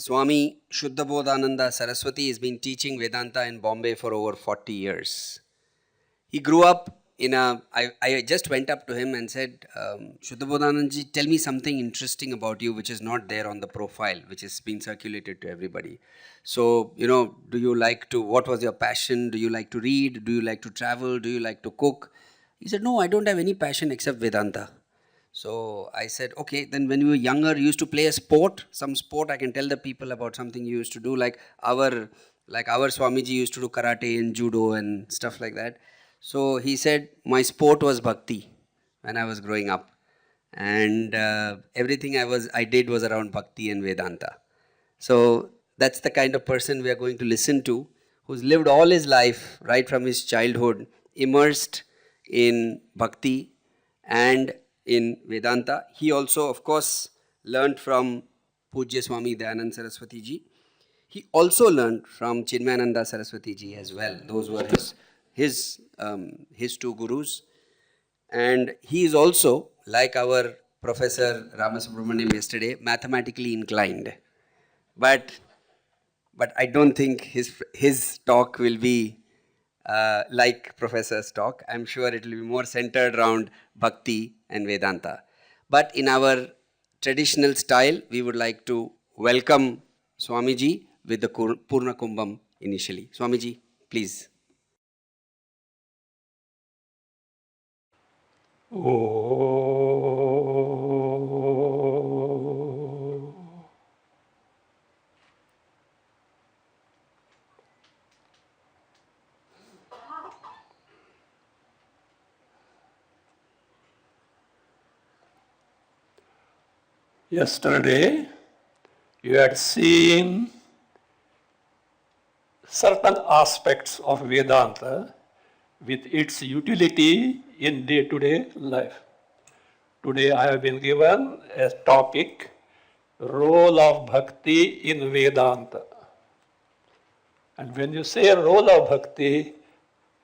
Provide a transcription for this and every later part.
Swami Shuddhabodhananda Saraswati has been teaching Vedanta in Bombay for over 40 years. He grew up in I just went up to him and said, Shuddhabodhanandaji, tell me something interesting about you which is not there on the profile, which is being circulated to everybody. So, do you like to, what was your passion? Do you like to read? Do you like to travel? Do you like to cook? He said, no, I don't have any passion except Vedanta. So I said, okay, then when you were younger, you used to play a sport, some sport. I can tell the people about something you used to do, like our Swamiji used to do karate and judo and stuff like that. So he said, my sport was Bhakti when I was growing up. And everything I did was around Bhakti and Vedanta. So that's the kind of person we are going to listen to, who's lived all his life, right from his childhood, immersed in Bhakti and in Vedanta. He also, of course, learned from Pujya Swami Dayananda Saraswati ji. He also learned from Chinmayananda Saraswati ji as well. Those were his two gurus. And he is also, like our Professor Ramasubramaniam yesterday, mathematically inclined. But I don't think his talk will be like Professor's talk. I'm sure it will be more centered around Bhakti and Vedanta. But in our traditional style, we would like to welcome Swamiji with the Purna Kumbham initially. Swamiji, please. Yesterday, you had seen certain aspects of Vedanta with its utility in day-to-day life. Today I have been given a topic, role of Bhakti in Vedanta. And when you say role of Bhakti,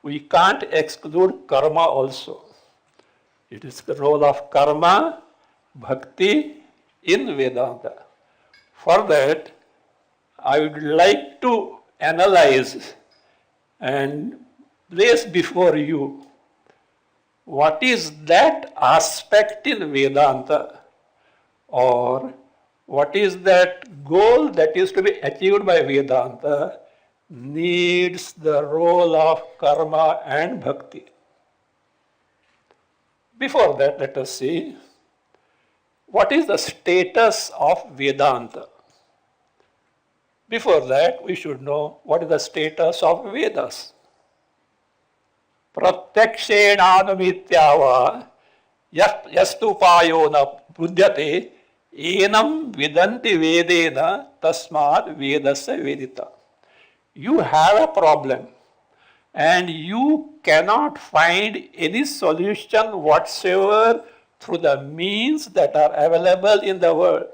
we can't exclude karma also. It is the role of karma, Bhakti, in Vedanta. For that, I would like to analyze and place before you what is that aspect in Vedanta, or what is that goal that is to be achieved by Vedanta needs the role of karma and bhakti. Before that, let us see what is the status of Vedanta. Before that, we should know what is the status of Vedas. Pratyakshenānumityāva yastupayo na buddhyate enam vidanti vedena tasmad vedasya vedita. You have a problem and you cannot find any solution whatsoever through the means that are available in the world,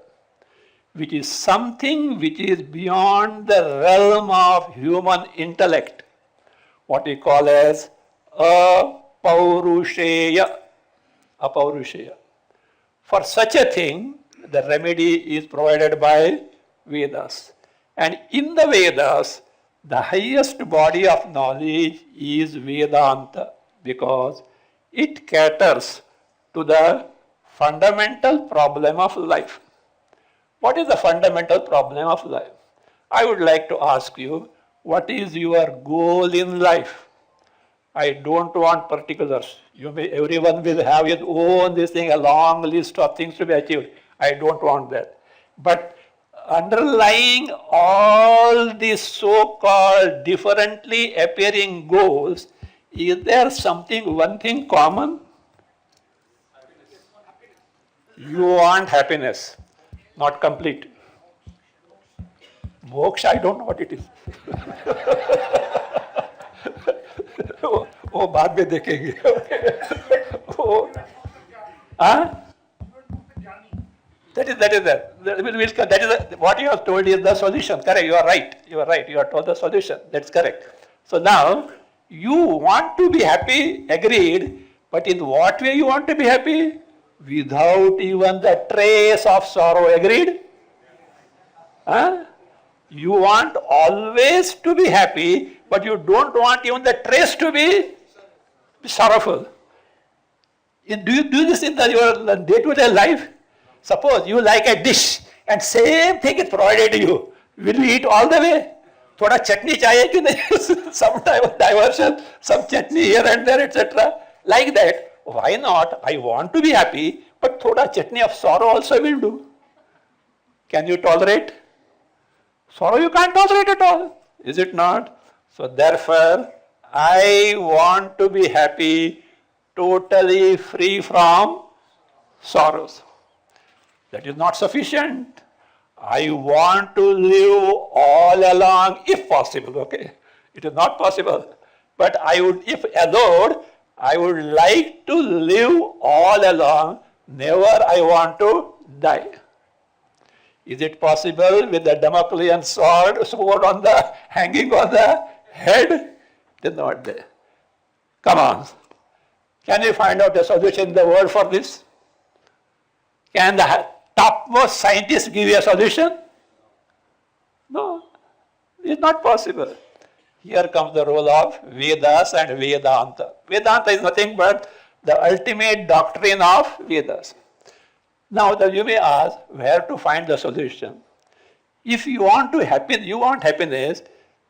which is something which is beyond the realm of human intellect, what we call as apaurushaya. For such a thing, the remedy is provided by Vedas. And in the Vedas, the highest body of knowledge is Vedanta, because it caters to the fundamental problem of life. What is the fundamental problem of life? I would like to ask you, what is your goal in life? I don't want particulars. Everyone will have his own a long list of things to be achieved. I don't want that. But underlying all these so-called differently appearing goals, is there one thing common? You want happiness, not complete. Moksha, I don't know what it is. वो बाद में देखेंगे. That is what you have told is the solution. Correct, you are right. You have told the solution. That's correct. So now, you want to be happy, agreed, but in what way you want to be happy? Without even the trace of sorrow, agreed? You want always to be happy, but you don't want even the trace to be sorrowful. Do you do this in your day-to-day life? Suppose you like a dish and same thing is provided to you. Will you eat all the way? Thoda chutney chahiye ki nahi? Some diversion, some chutney here and there, etc. Like that. Why not? I want to be happy, but thoda chutney of sorrow also will do. Can you tolerate? Sorrow you can't tolerate at all. Is it not? So therefore, I want to be happy, totally free from sorrows. That is not sufficient. I want to live all along, if possible, okay? It is not possible. But I would, if allowed, I would like to live all along, never I want to die. Is it possible with the Damoclean sword on the, hanging on the head? It is not there. Come on. Can you find out a solution in the world for this? Can the topmost scientists give you a solution? No, it's not possible. Here comes the role of Vedas and Vedanta. Vedanta is nothing but the ultimate doctrine of Vedas. Now you may ask, where to find the solution? If you want happiness,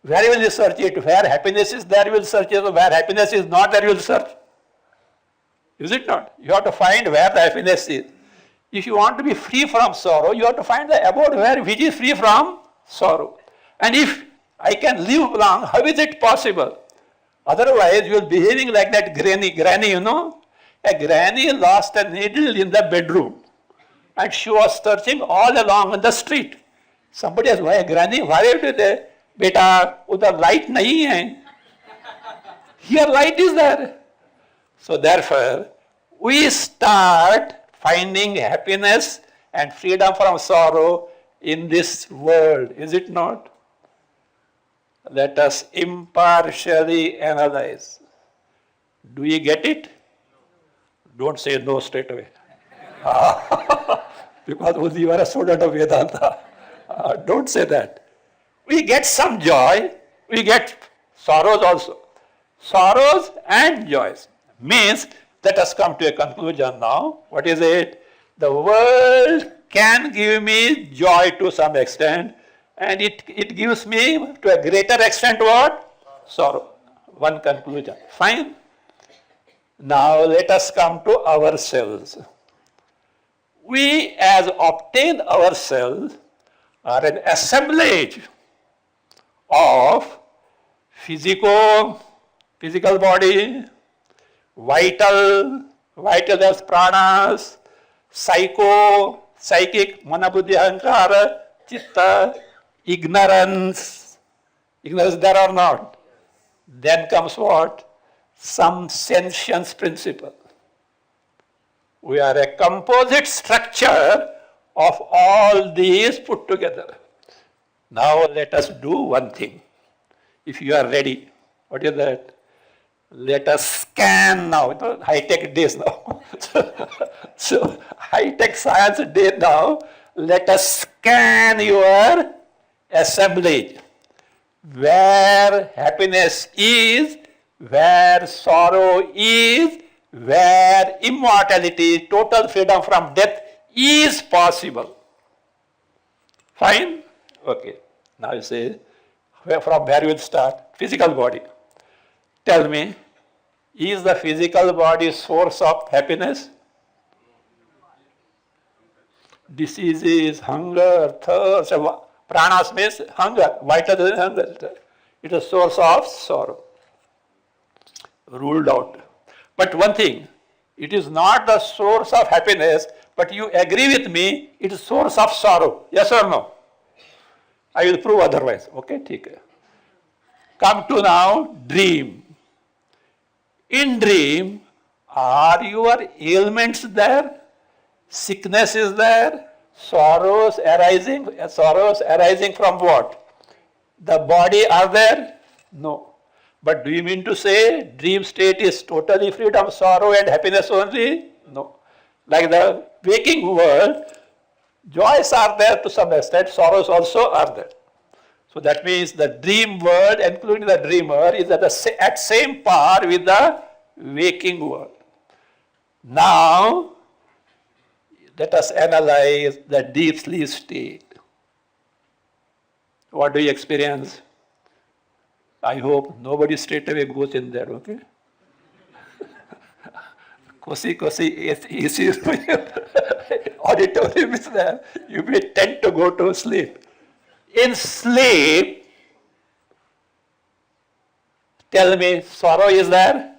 where will you search it? Where happiness is, there you will search it. Where happiness is not, there you will search. Is it not? You have to find where the happiness is. If you want to be free from sorrow, you have to find the abode which is free from sorrow. And if I can live long, how is it possible? Otherwise, you are behaving like that granny, you know. A granny lost a needle in the bedroom. And she was searching all along on the street. Somebody asked, why granny? Why are you there? Beta, udhar light nahi hai. Here light is there. So therefore, we start finding happiness and freedom from sorrow in this world, is it not? Let us impartially analyze. Do you get it? Don't say no straight away. Because you are a student of Vedanta. Don't say that. We get some joy, we get sorrows also. Sorrows and joys. Means, let us come to a conclusion now. What is it? The world can give me joy to some extent, and it gives me to a greater extent what? Sorrow. One conclusion. Fine. Now let us come to ourselves. We as obtained ourselves are an assemblage of physical body, vital as pranas, psychic, mana buddhi ahankara, chitta, ignorance there or not. Then comes what? Some sentience principle. We are a composite structure of all these put together. Now let us do one thing. If you are ready, what is that? Let us scan now. High-tech days now. So high-tech science day now. Let us scan your assemblage. Where happiness is, where sorrow is, where immortality, total freedom from death is possible. Fine? Okay. Now you say, from where you will start? Physical body. Tell me, is the physical body source of happiness? Diseases, hunger, thirst, pranas means hunger, vital than hunger. It is a source of sorrow. Ruled out. But one thing, it is not the source of happiness, but you agree with me, it is source of sorrow. Yes or no? I will prove otherwise. Okay, take care. Come to now dream. In dream, are your ailments there? Sickness is there? Sorrows arising from what? The body are there? No. But do you mean to say dream state is totally free from sorrow and happiness only? No. Like the waking world, joys are there to some extent, sorrows also are there. So that means the dream world, including the dreamer, is at same par with the waking world. Now, let us analyze the deep sleep state. What do you experience? I hope nobody straight away goes in there, okay? Kosi, easy auditorium is there. You may tend to go to sleep. In sleep, tell me, sorrow is there?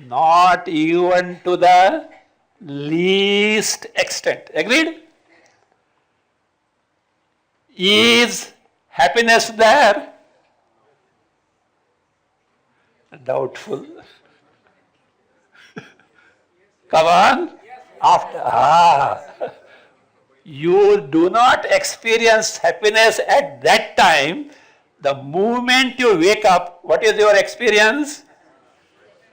Not even to the least extent. Agreed? Is happiness there? Doubtful. Come on. You do not experience happiness at that time. The moment you wake up, what is your experience?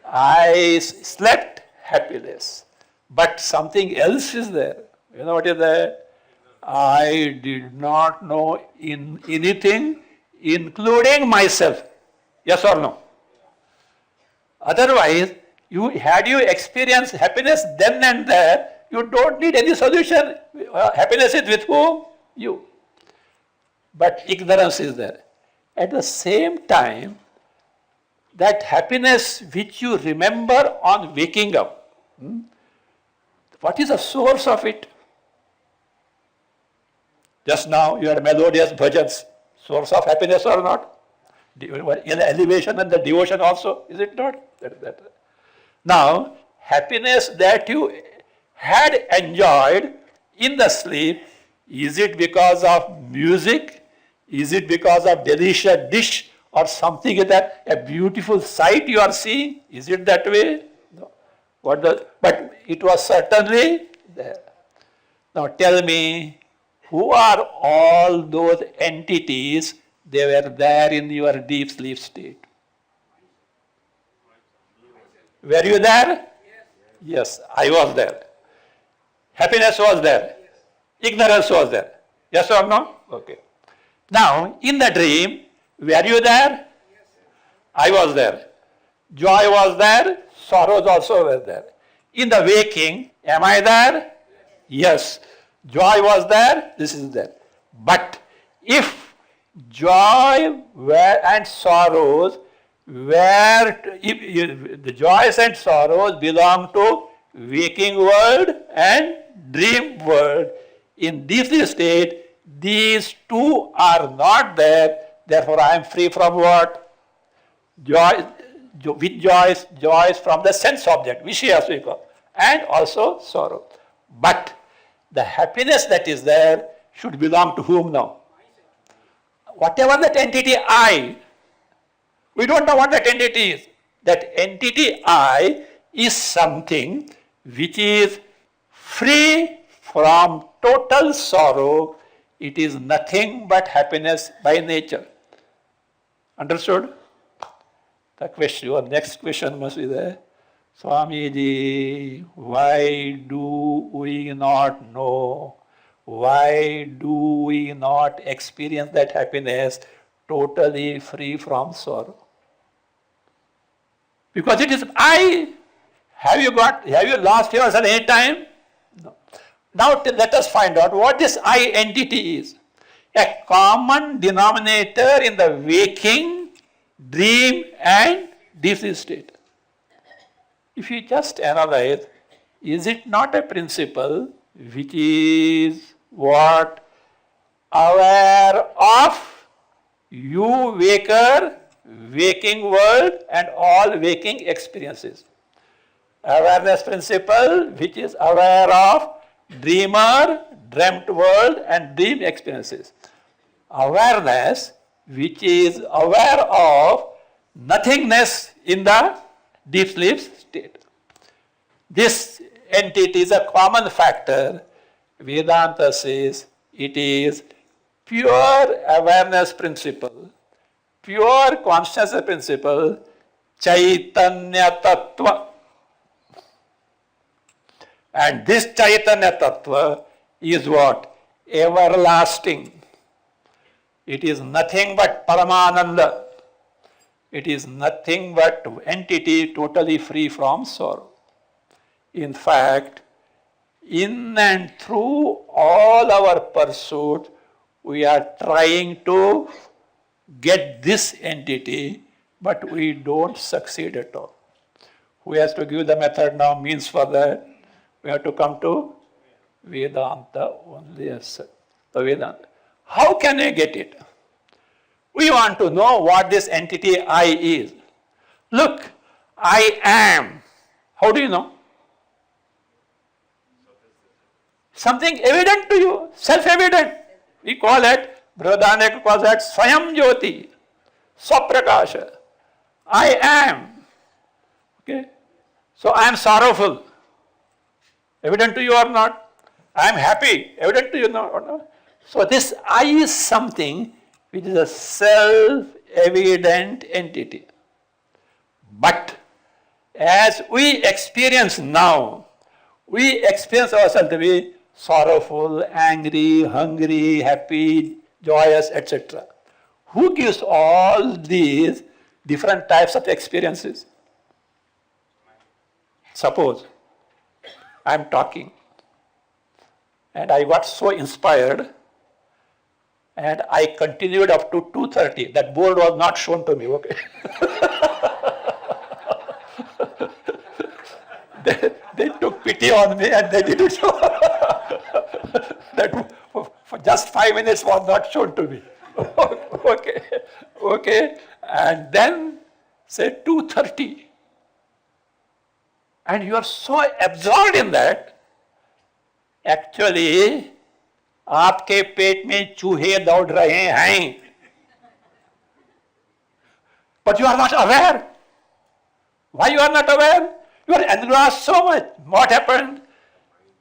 I slept, happiness. But something else is there. You know what is that? I did not know anything, including myself. Yes or no? Otherwise, had you experienced happiness then and there, you don't need any solution. Happiness is with whom? You. But ignorance is there. At the same time, that happiness which you remember on waking up, what is the source of it? Just now you had melodious bhajans, source of happiness or not? In the elevation and the devotion also, is it not? Now, happiness that you had enjoyed in the sleep, is it because of music? Is it because of delicious dish or something like that? A beautiful sight you are seeing? Is it that way? No. But it was certainly there. Now tell me, who are all those entities? They were there in your deep sleep state. Were you there? Yes, I was there. Happiness was there. Ignorance was there. Yes or no? Okay. Now, in the dream, were you there? I was there. Joy was there. Sorrows also were there. In the waking, am I there? Yes. Joy was there. This is there. But if joy and sorrows if the joys and sorrows belong to waking world and dream world, in deep sleep state, these two are not there. Therefore, I am free from what? Joys from the sense object, Vishayas we call, and also sorrow. But the happiness that is there should belong to whom now? Whatever that entity I, we don't know what that entity is. That entity I is something which is free from total sorrow. It is nothing but happiness by nature. Understood? The question, your next question must be there. Swamiji, why do we not know? Why do we not experience that happiness totally free from sorrow? Because it is I. Have you lost yourself any time? No. Now let us find out what this I entity is. A common denominator in the waking, dream and deep sleep state. If you just analyze, is it not a principle which is what? Aware of you waker, waking world and all waking experiences. Awareness principle which is aware of dreamer, dreamt world and dream experiences. Awareness which is aware of nothingness in the deep sleep state. This entity is a common factor. Vedanta says it is pure awareness principle, pure consciousness principle, Chaitanya Tattva. And this Chaitanya Tattva is what? Everlasting. It is nothing but Paramananda. It is nothing but entity totally free from sorrow. In fact, in and through all our pursuit, we are trying to get this entity, but we don't succeed at all. Who has to give the method now, means for that? We have to come to Vedanta only as such. The Vedanta. How can I get it? We want to know what this entity I is. Look, I am. How do you know? Something evident to you, self-evident. We call it, Dayananda calls that Swayam Jyoti, Swaprakasha. I am. Okay? So I am sorrowful. Evident to you or not? I am happy. Evident to you or not? So this I is something which is a self-evident entity. But as we experience now, we experience ourselves to be sorrowful, angry, hungry, happy, joyous, etc. Who gives all these different types of experiences? Suppose I am talking and I got so inspired and I continued up to 2:30. That board was not shown to me, okay? They took pity on me and they didn't show. That for just 5 minutes was not shown to me. Okay. And then say 2:30. And you are so absorbed in that, actually, आपके पेट में चूहे दौड़ रहे हैं. But you are not aware. Why you are not aware? You are engrossed so much. What happened?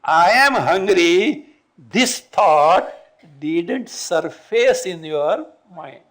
I am hungry. This thought didn't surface in your mind.